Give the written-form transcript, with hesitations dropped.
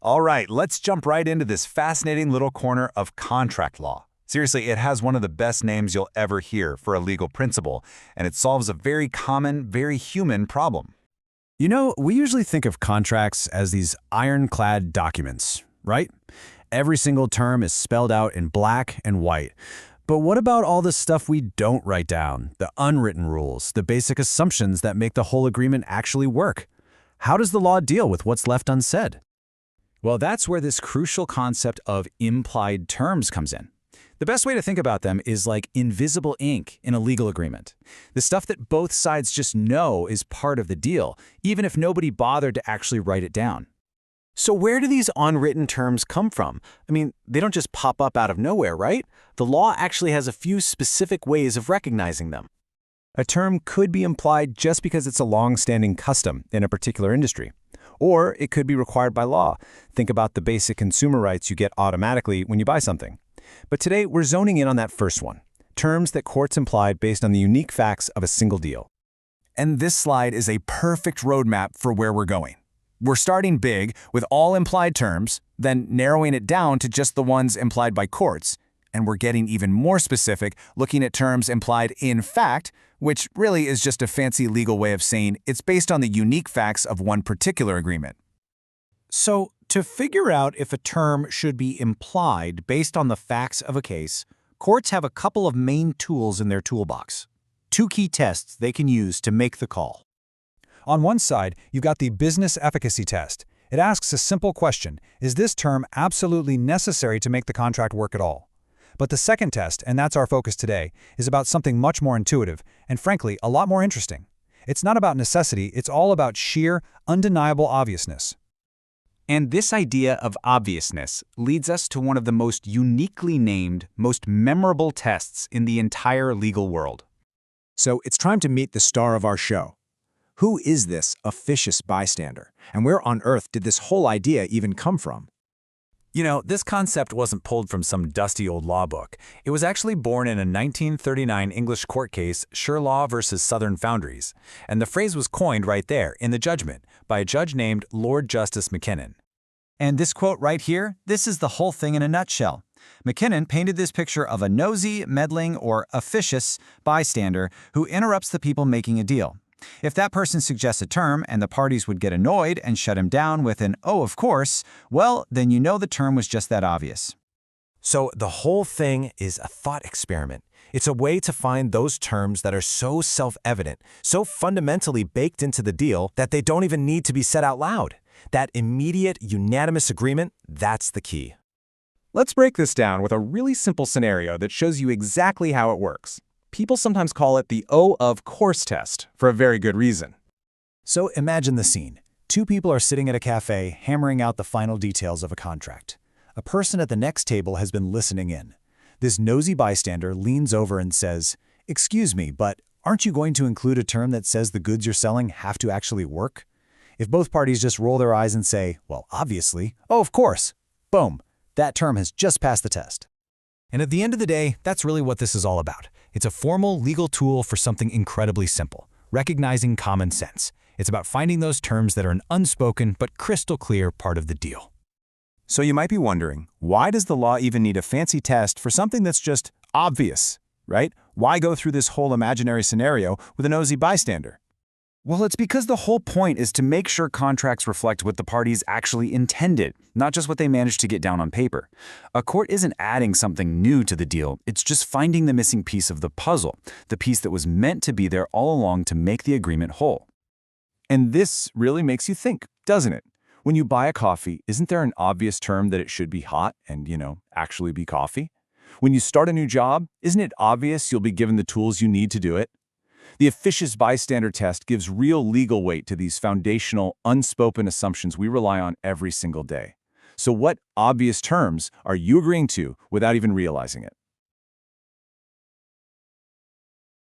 All right, let's jump right into this fascinating little corner of contract law. Seriously, it has one of the best names you'll ever hear for a legal principle, and it solves a very common, very human problem. You know, we usually think of contracts as these ironclad documents, right? Every single term is spelled out in black and white. But what about all the stuff we don't write down, the unwritten rules, the basic assumptions that make the whole agreement actually work? How does the law deal with what's left unsaid? Well, that's where this crucial concept of implied terms comes in. The best way to think about them is like invisible ink in a legal agreement. The stuff that both sides just know is part of the deal, even if nobody bothered to actually write it down. So where do these unwritten terms come from? I mean, they don't just pop up out of nowhere, right? The law actually has a few specific ways of recognizing them. A term could be implied just because it's a long-standing custom in a particular industry. Or it could be required by law. Think about the basic consumer rights you get automatically when you buy something. But today, we're zoning in on that first one, terms that courts implied based on the unique facts of a single deal. And this slide is a perfect roadmap for where we're going. We're starting big with all implied terms, then narrowing it down to just the ones implied by courts, and we're getting even more specific, looking at terms implied in fact, which really is just a fancy legal way of saying it's based on the unique facts of one particular agreement. So, to figure out if a term should be implied based on the facts of a case, courts have a couple of main tools in their toolbox. Two key tests they can use to make the call. On one side, you've got the business efficacy test. It asks a simple question: is this term absolutely necessary to make the contract work at all? But the second test, and that's our focus today, is about something much more intuitive and, frankly, a lot more interesting. It's not about necessity, it's all about sheer, undeniable obviousness. And this idea of obviousness leads us to one of the most uniquely named, most memorable tests in the entire legal world. So it's time to meet the star of our show. Who is this officious bystander? And where on earth did this whole idea even come from? You know, this concept wasn't pulled from some dusty old law book. It was actually born in a 1939 English court case, Sherlaw versus Southern Foundries. And the phrase was coined right there in the judgment by a judge named Lord Justice Mackinnon. And this quote right here, this is the whole thing in a nutshell. Mackinnon painted this picture of a nosy, meddling, or officious bystander who interrupts the people making a deal. If that person suggests a term and the parties would get annoyed and shut him down with an "oh, of course," well, then you know the term was just that obvious. So the whole thing is a thought experiment. It's a way to find those terms that are so self-evident, so fundamentally baked into the deal that they don't even need to be said out loud. That immediate, unanimous agreement, that's the key. Let's break this down with a really simple scenario that shows you exactly how it works. People sometimes call it the "oh, of course" test, for a very good reason. So imagine the scene. Two people are sitting at a cafe, hammering out the final details of a contract. A person at the next table has been listening in. This nosy bystander leans over and says, "Excuse me, but aren't you going to include a term that says the goods you're selling have to actually work?" If both parties just roll their eyes and say, "Well, obviously," "oh, of course," boom, that term has just passed the test. And at the end of the day, that's really what this is all about. It's a formal legal tool for something incredibly simple, recognizing common sense. It's about finding those terms that are an unspoken but crystal clear part of the deal. So you might be wondering, why does the law even need a fancy test for something that's just obvious, right? Why go through this whole imaginary scenario with a nosy bystander? Well, it's because the whole point is to make sure contracts reflect what the parties actually intended, not just what they managed to get down on paper. A court isn't adding something new to the deal, it's just finding the missing piece of the puzzle, the piece that was meant to be there all along to make the agreement whole. And this really makes you think, doesn't it? When you buy a coffee, isn't there an obvious term that it should be hot and, actually be coffee? When you start a new job, isn't it obvious you'll be given the tools you need to do it? The officious bystander test gives real legal weight to these foundational, unspoken assumptions we rely on every single day. So what obvious terms are you agreeing to without even realizing it?